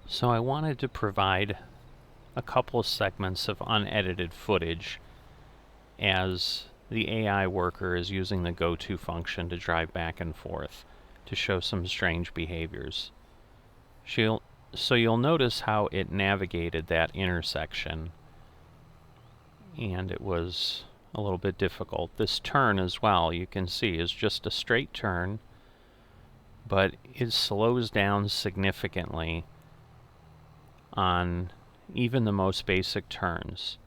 So I wanted to provide a couple of segments of unedited footage as the AI worker is using the goTo function to drive back and forth to show some strange behaviors. So you'll notice how it navigated that intersection, and it was a little bit difficult. This turn as well, you can see, is just a straight turn, but it slows down significantly on even the most basic turns.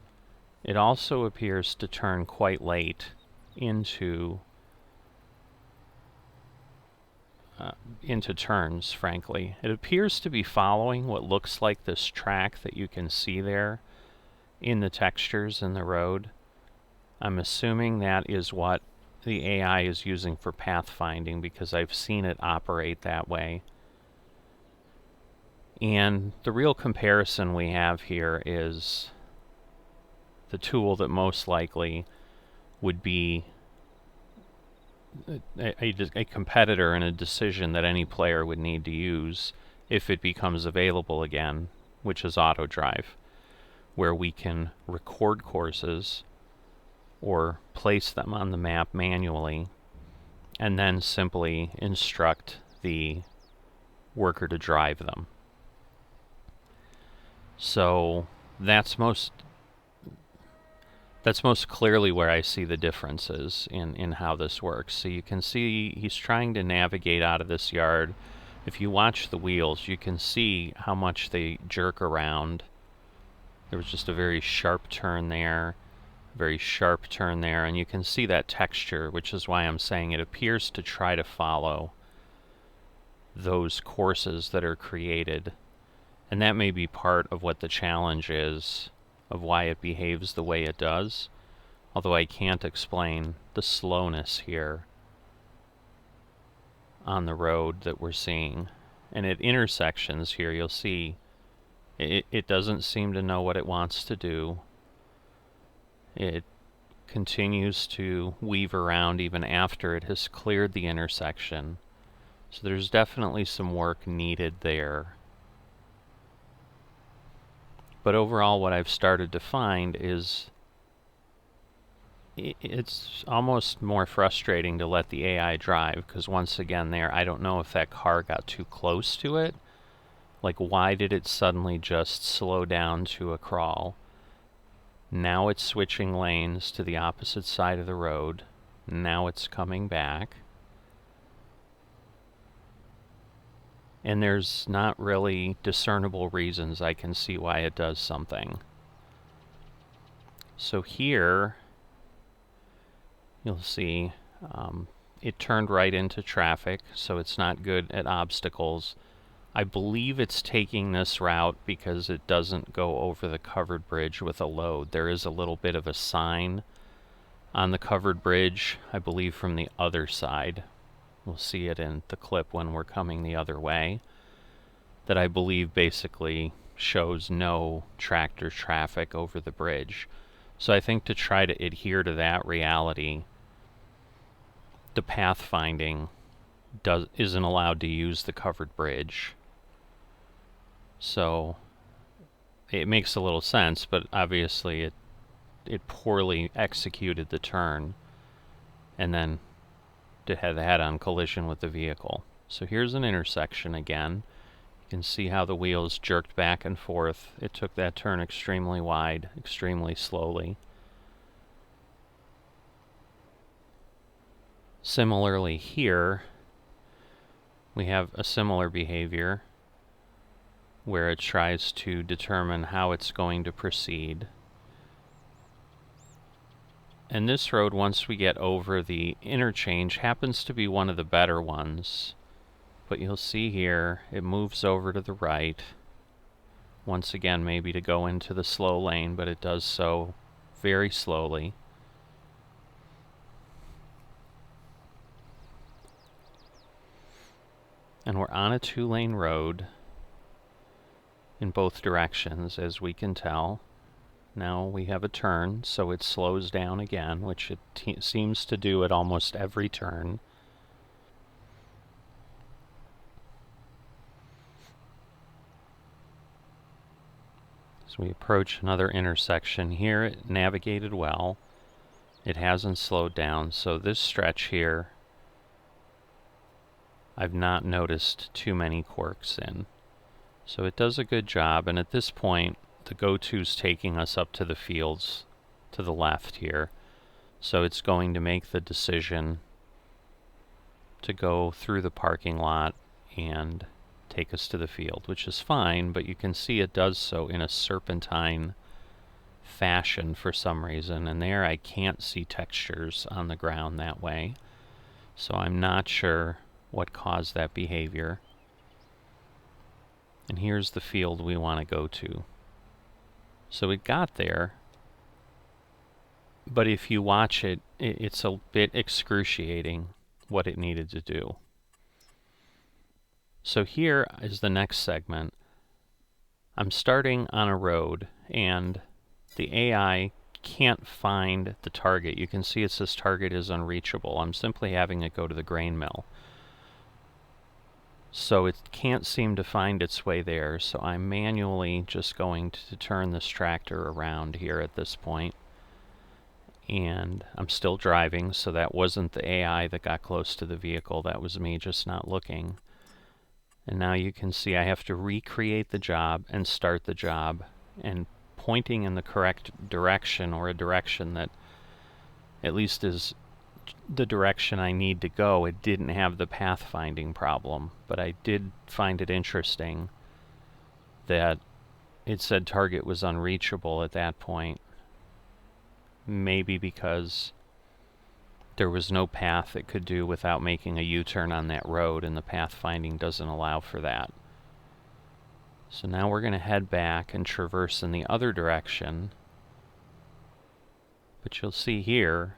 It also appears to turn quite late into turns, frankly. It appears to be following what looks like this track that you can see there in the textures in the road. I'm assuming that is what the AI is using for pathfinding, because I've seen it operate that way. And the real comparison we have here is the tool that most likely would be a competitor in a decision that any player would need to use if it becomes available again, which is AutoDrive, where we can record courses or place them on the map manually and then simply instruct the worker to drive them. So that's most clearly where I see the differences in how this works. So you can see he's trying to navigate out of this yard. If you watch the wheels, you can see how much they jerk around. There was just a very sharp turn there, very sharp turn there, and you can see that texture, which is why I'm saying it appears to try to follow those courses that are created. And that may be part of what the challenge is, of why it behaves the way it does, although I can't explain the slowness here on the road that we're seeing. And at intersections here, you'll see it doesn't seem to know what it wants to do. It continues to weave around even after it has cleared the intersection. So there's definitely some work needed there. But overall, what I've started to find is it's almost more frustrating to let the AI drive, because once again there, I don't know if that car got too close to it. Like, why did it suddenly just slow down to a crawl? Now it's switching lanes to the opposite side of the road. Now it's coming back. And there's not really discernible reasons I can see why it does something. So here, you'll see it turned right into traffic, so it's not good at obstacles. I believe it's taking this route because it doesn't go over the covered bridge with a load. There is a little bit of a sign on the covered bridge, I believe from the other side. We'll see it in the clip when we're coming the other way, that I believe basically shows no tractor traffic over the bridge. So I think to try to adhere to that reality, the pathfinding isn't allowed to use the covered bridge. So it makes a little sense, but obviously it poorly executed the turn and then had a head-on collision with the vehicle. So here's an intersection again. You can see how the wheels jerked back and forth. It took that turn extremely wide, extremely slowly. Similarly here, we have a similar behavior where it tries to determine how it's going to proceed. And this road, once we get over the interchange, happens to be one of the better ones. But you'll see here, it moves over to the right. Once again, maybe to go into the slow lane, but it does so very slowly. And we're on a two-lane road in both directions, as we can tell. Now we have a turn, so it slows down again, which it seems to do at almost every turn. As we approach another intersection here, it navigated well. It hasn't slowed down, so this stretch here I've not noticed too many quirks in. So it does a good job, and at this point the go-to's taking us up to the fields to the left here. So it's going to make the decision to go through the parking lot and take us to the field, which is fine, but you can see it does so in a serpentine fashion for some reason, and there I can't see textures on the ground that way, so I'm not sure what caused that behavior. And here's the field we want to go to. So it got there, but if you watch it, it's a bit excruciating what it needed to do. So here is the next segment. I'm starting on a road, and the AI can't find the target. You can see it says target is unreachable. I'm simply having it go to the grain mill. So it can't seem to find its way there, so I'm manually just going to turn this tractor around here at this point. And I'm still driving, so that wasn't the AI that got close to the vehicle. That was me just not looking. And now you can see I have to recreate the job and start the job, and pointing in the correct direction, or a direction that at least is the direction I need to go. It didn't have the pathfinding problem, but I did find it interesting that it said target was unreachable at that point. Maybe because there was no path it could do without making a U-turn on that road, and the pathfinding doesn't allow for that. So now we're going to head back and traverse in the other direction. But you'll see here,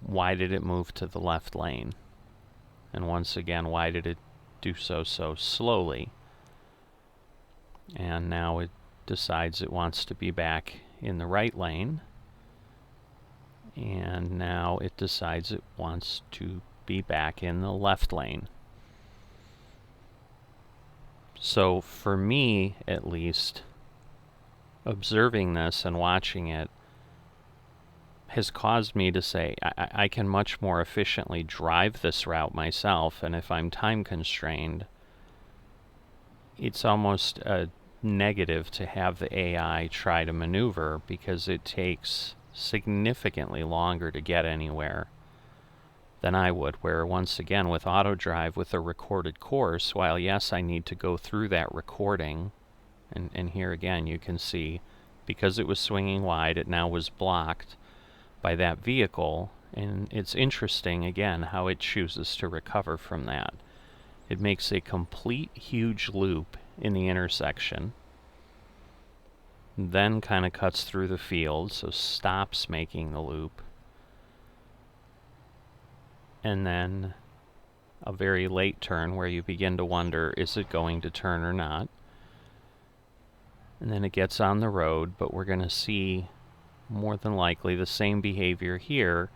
why did it move to the left lane? And once again, why did it do so slowly? And now it decides it wants to be back in the right lane. And now it decides it wants to be back in the left lane. So for me, at least, observing this and watching it has caused me to say I can much more efficiently drive this route myself, and if I'm time constrained, it's almost a negative to have the AI try to maneuver, because it takes significantly longer to get anywhere than I would, where once again with auto drive, with a recorded course, while yes I need to go through that recording, and here again you can see because it was swinging wide, it now was blocked by that vehicle, and it's interesting again how it chooses to recover from that. It makes a complete huge loop in the intersection, then kind of cuts through the field, so stops making the loop, and then a very late turn where you begin to wonder, is it going to turn or not? And then it gets on the road, but we're going to see more than likely the same behavior here,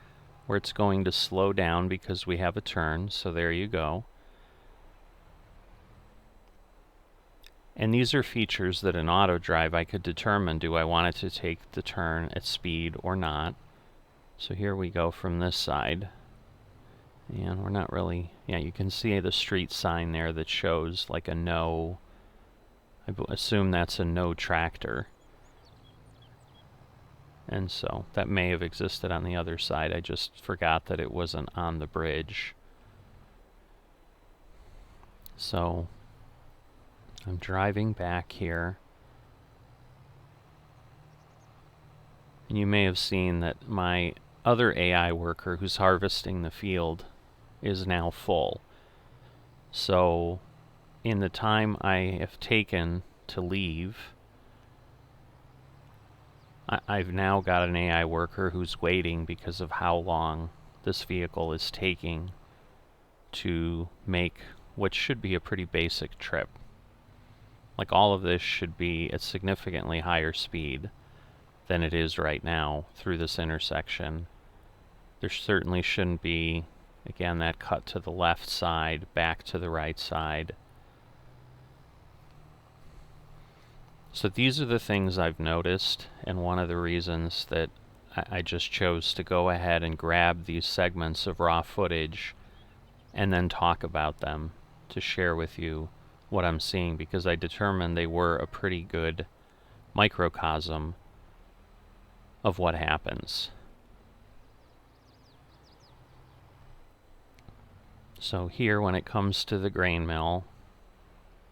where it's going to slow down because we have a turn, so there you go. And these are features that in auto drive I could determine, do I want it to take the turn at speed or not? So here we go from this side, and we're not really, yeah, you can see the street sign there that shows like a no. I assume that's a no tractor, and so that may have existed on the other side. I just forgot that it wasn't on the bridge. So I'm driving back here, and you may have seen that my other AI worker who's harvesting the field is now full. So in the time I have taken to leave, I've now got an AI worker who's waiting because of how long this vehicle is taking to make what should be a pretty basic trip. Like, all of this should be at significantly higher speed than it is right now through this intersection. There certainly shouldn't be, again, that cut to the left side, back to the right side. So these are the things I've noticed, and one of the reasons that I just chose to go ahead and grab these segments of raw footage and then talk about them to share with you what I'm seeing, because I determined they were a pretty good microcosm of what happens. So here, when it comes to the grain mill,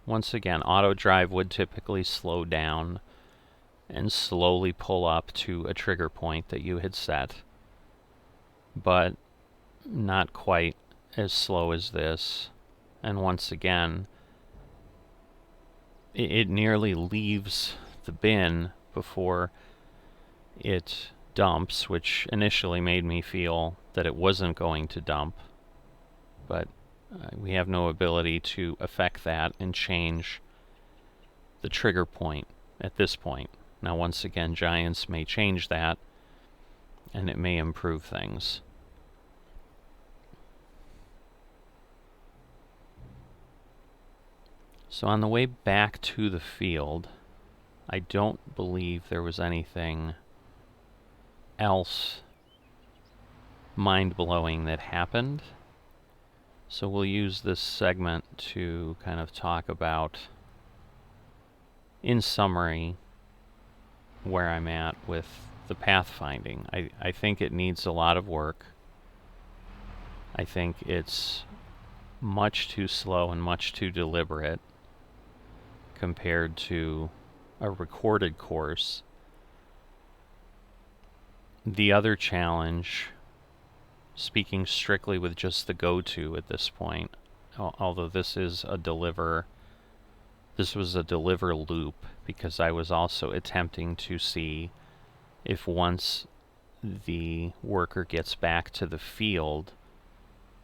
once again, auto drive would typically slow down and slowly pull up to a trigger point that you had set, but not quite as slow as this. And once again, it nearly leaves the bin before it dumps, which initially made me feel that it wasn't going to dump, but we have no ability to affect that and change the trigger point at this point. Now, once again, Giants may change that, and it may improve things. So on the way back to the field, I don't believe there was anything else mind-blowing that happened. So we'll use this segment to kind of talk about, in summary, where I'm at with the pathfinding. I think it needs a lot of work. I think it's much too slow and much too deliberate compared to a recorded course. The other challenge, speaking strictly with just the go-to at this point, although this was a deliver loop, because I was also attempting to see if once the worker gets back to the field,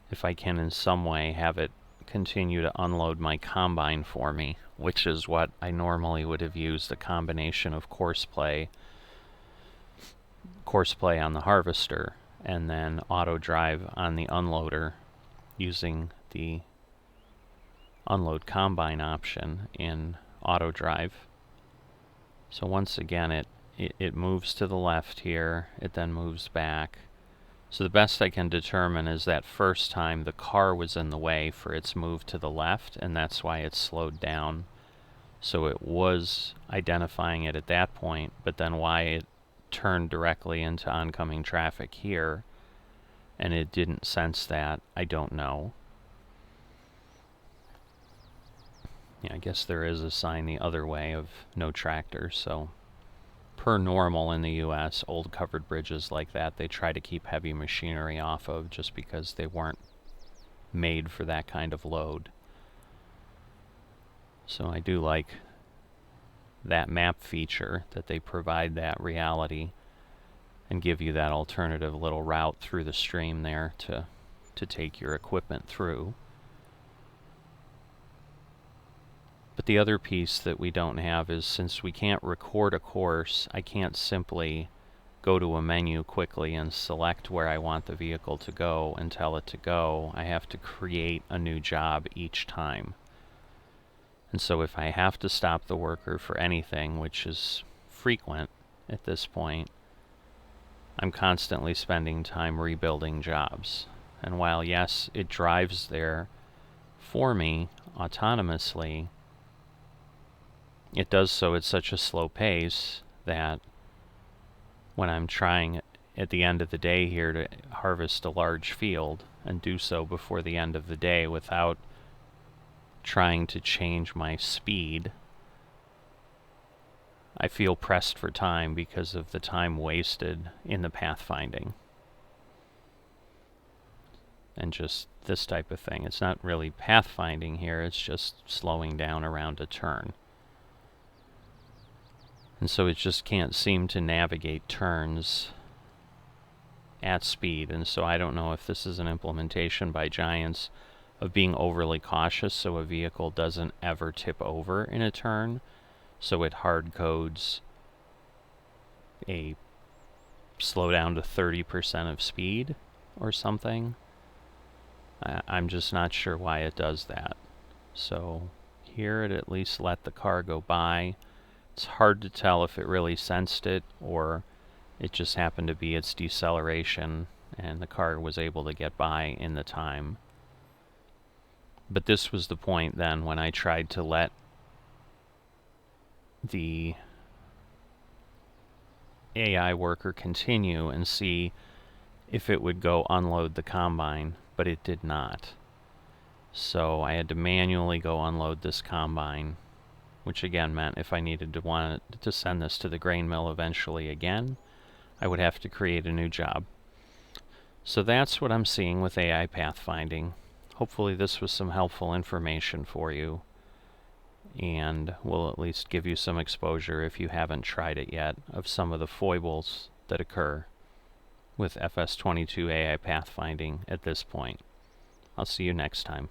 if I can in some way have it continue to unload my combine for me, which is what I normally would have used, a combination of course play on the harvester and then auto drive on the unloader using the unload combine option in auto drive. So once again, it moves to the left here, it then moves back. So the best I can determine is that first time the car was in the way for its move to the left, and that's why it slowed down. So it was identifying it at that point, but then why it turned directly into oncoming traffic here and it didn't sense that, I don't know. Yeah, I guess there is a sign the other way of no tractors, so per normal in the US, old covered bridges like that, they try to keep heavy machinery off of, just because they weren't made for that kind of load. So I do like that map feature, that they provide that reality and give you that alternative little route through the stream there to take your equipment through. But the other piece that we don't have is, since we can't record a course, I can't simply go to a menu quickly and select where I want the vehicle to go and tell it to go. I have to create a new job each time. And so if I have to stop the worker for anything, which is frequent at this point, I'm constantly spending time rebuilding jobs. And while yes, it drives there for me autonomously, it does so at such a slow pace that when I'm trying at the end of the day here to harvest a large field and do so before the end of the day without trying to change my speed, I feel pressed for time because of the time wasted in the pathfinding. And just this type of thing. It's not really pathfinding here, it's just slowing down around a turn. And so it just can't seem to navigate turns at speed. And so I don't know if this is an implementation by Giants of being overly cautious so a vehicle doesn't ever tip over in a turn. So it hard codes a slow down to 30% of speed or something. I'm just not sure why it does that. So here it at least let the car go by, It's hard to tell if it really sensed it or it just happened to be its deceleration and the car was able to get by in the time. But this was the point then when I tried to let the AI worker continue and see if it would go unload the combine, but it did not. So I had to manually go unload this combine, which again meant if I needed to send this to the grain mill eventually again, I would have to create a new job. So that's what I'm seeing with AI pathfinding. Hopefully this was some helpful information for you, and will at least give you some exposure if you haven't tried it yet of some of the foibles that occur with FS22 AI pathfinding at this point. I'll see you next time.